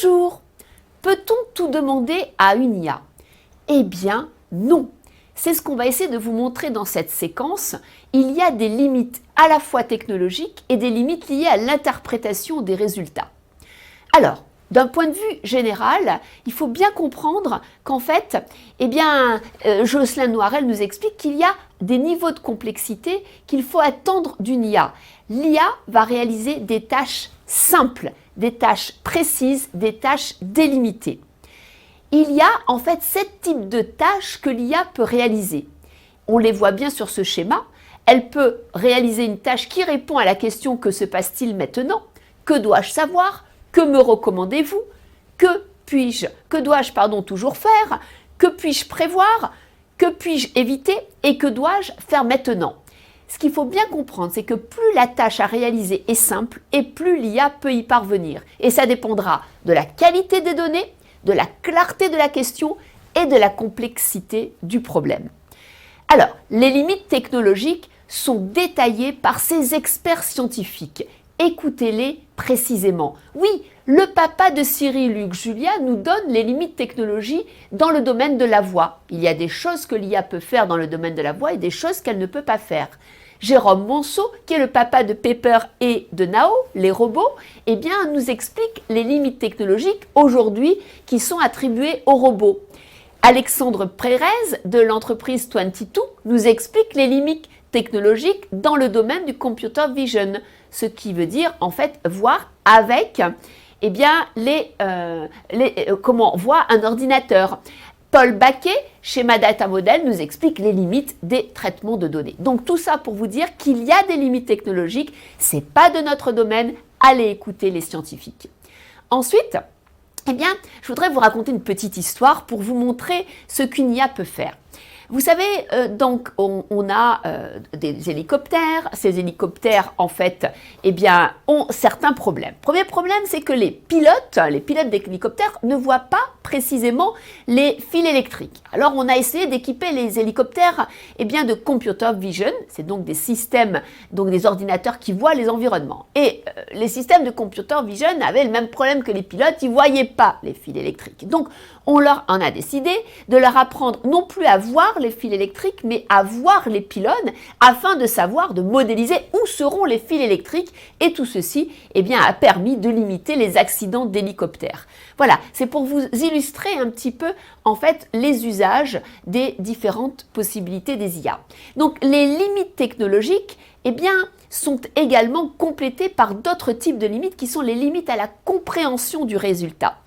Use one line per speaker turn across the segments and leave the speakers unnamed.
Bonjour. Peut-on tout demander à une IA? Eh bien, non. C'est ce qu'on va essayer de vous montrer dans cette séquence. Il y a des limites à la fois technologiques et des limites liées à l'interprétation des résultats. Alors, d'un point de vue général, il faut bien comprendre qu'en fait, Jocelyn Noirel nous explique qu'il y a des niveaux de complexité qu'il faut attendre d'une IA. L'IA va réaliser des tâches simples, des tâches précises, des tâches délimitées. Il y a en fait 7 types de tâches que l'IA peut réaliser. On les voit bien sur ce schéma. Elle peut réaliser une tâche qui répond à la question « Que se passe-t-il maintenant ?» Que dois-je savoir? Que me recommandez-vous? Que dois-je toujours faire? Que puis-je prévoir? Que puis-je éviter? Et que dois-je faire maintenant? Ce qu'il faut bien comprendre, c'est que plus la tâche à réaliser est simple et plus l'IA peut y parvenir. Et ça dépendra de la qualité des données, de la clarté de la question et de la complexité du problème. Alors, les limites technologiques sont détaillées par ces experts scientifiques. Écoutez-les précisément. Oui, le papa de Cyril, Luc Julia, nous donne les limites technologiques dans le domaine de la voix. Il y a des choses que l'IA peut faire dans le domaine de la voix et des choses qu'elle ne peut pas faire. Jérôme Monceau, qui est le papa de Pepper et de Nao, les robots, nous explique les limites technologiques aujourd'hui qui sont attribuées aux robots. Alexandre Pérez de l'entreprise 22 nous explique les limites technologiques dans le domaine du computer vision, ce qui veut dire en fait voir avec comment voit un ordinateur. Paul Baquet, Schéma Data Model, nous explique les limites des traitements de données. Donc tout ça pour vous dire qu'il y a des limites technologiques, ce n'est pas de notre domaine, allez écouter les scientifiques. Ensuite, je voudrais vous raconter une petite histoire pour vous montrer ce qu'une IA peut faire. Vous savez, on a des hélicoptères. Ces hélicoptères, en fait, ont certains problèmes. Premier problème, c'est que les pilotes d'hélicoptères ne voient pas précisément les fils électriques. Alors, on a essayé d'équiper les hélicoptères de computer vision. C'est donc des systèmes, des ordinateurs qui voient les environnements. Et les systèmes de computer vision avaient le même problème que les pilotes. Ils ne voyaient pas les fils électriques. Donc, on leur en a décidé de leur apprendre non plus à voir les fils électriques, mais à voir les pylônes afin de savoir, de modéliser où seront les fils électriques. Et tout ceci a permis de limiter les accidents d'hélicoptères. Voilà, c'est pour vous illustrer un petit peu en fait les usages des différentes possibilités des IA. Donc les limites technologiques sont également complétées par d'autres types de limites qui sont les limites à la compréhension du résultat.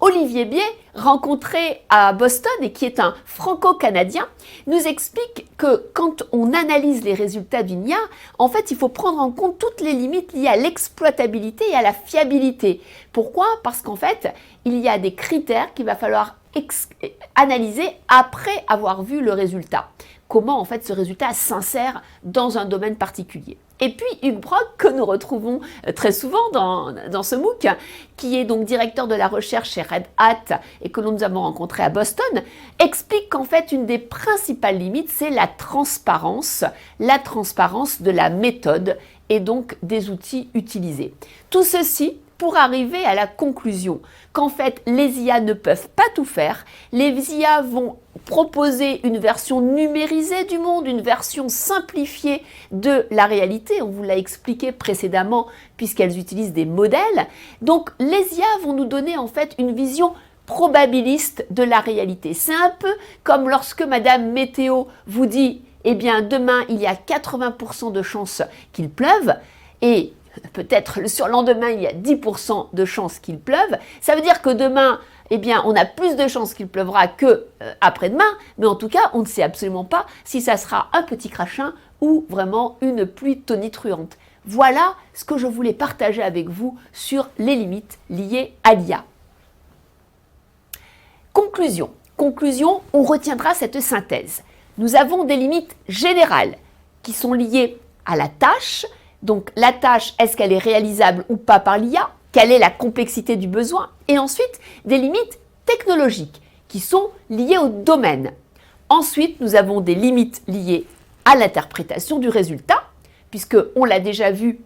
Olivier Bier, rencontré à Boston et qui est un franco-canadien, nous explique que quand on analyse les résultats d'une IA, en fait, il faut prendre en compte toutes les limites liées à l'exploitabilité et à la fiabilité. Pourquoi? Parce qu'en fait, il y a des critères qu'il va falloir analyser après avoir vu le résultat. Comment en fait ce résultat s'insère dans un domaine particulier. Et puis Hugues Brock, que nous retrouvons très souvent dans ce MOOC, qui est donc directeur de la recherche chez Red Hat et que nous avons rencontré à Boston, explique qu'en fait une des principales limites, c'est la transparence de la méthode et donc des outils utilisés. Tout ceci pour arriver à la conclusion qu'en fait les IA ne peuvent pas tout faire, les IA vont proposer une version numérisée du monde, une version simplifiée de la réalité, on vous l'a expliqué précédemment puisqu'elles utilisent des modèles. Donc les IA vont nous donner en fait une vision probabiliste de la réalité. C'est un peu comme lorsque Madame Météo vous dit demain il y a 80% de chances qu'il pleuve et peut-être le surlendemain, il y a 10% de chances qu'il pleuve. Ça veut dire que demain, on a plus de chances qu'il pleuvra que après-demain, mais en tout cas, on ne sait absolument pas si ça sera un petit crachin ou vraiment une pluie tonitruante. Voilà ce que je voulais partager avec vous sur les limites liées à l'IA. Conclusion, on retiendra cette synthèse. Nous avons des limites générales qui sont liées à la tâche. Donc la tâche, est-ce qu'elle est réalisable ou pas par l'IA? Quelle est la complexité du besoin? Et ensuite, des limites technologiques qui sont liées au domaine. Ensuite, nous avons des limites liées à l'interprétation du résultat, puisque on l'a déjà vu,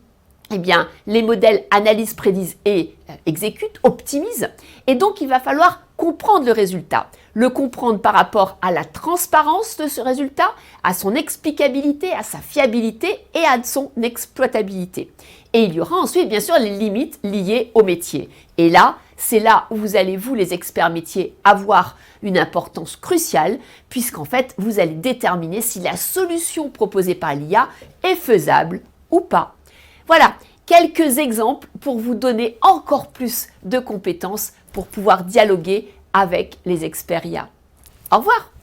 eh bien, les modèles analysent, prédisent et exécutent, optimisent. Et donc, il va falloir comprendre le résultat. Le comprendre par rapport à la transparence de ce résultat, à son explicabilité, à sa fiabilité et à son exploitabilité. Et il y aura ensuite, bien sûr, les limites liées au métier. Et là, c'est là où vous allez, vous, les experts métiers, avoir une importance cruciale, puisqu'en fait, vous allez déterminer si la solution proposée par l'IA est faisable ou pas. Voilà, quelques exemples pour vous donner encore plus de compétences pour pouvoir dialoguer avec les experts IA. Au revoir!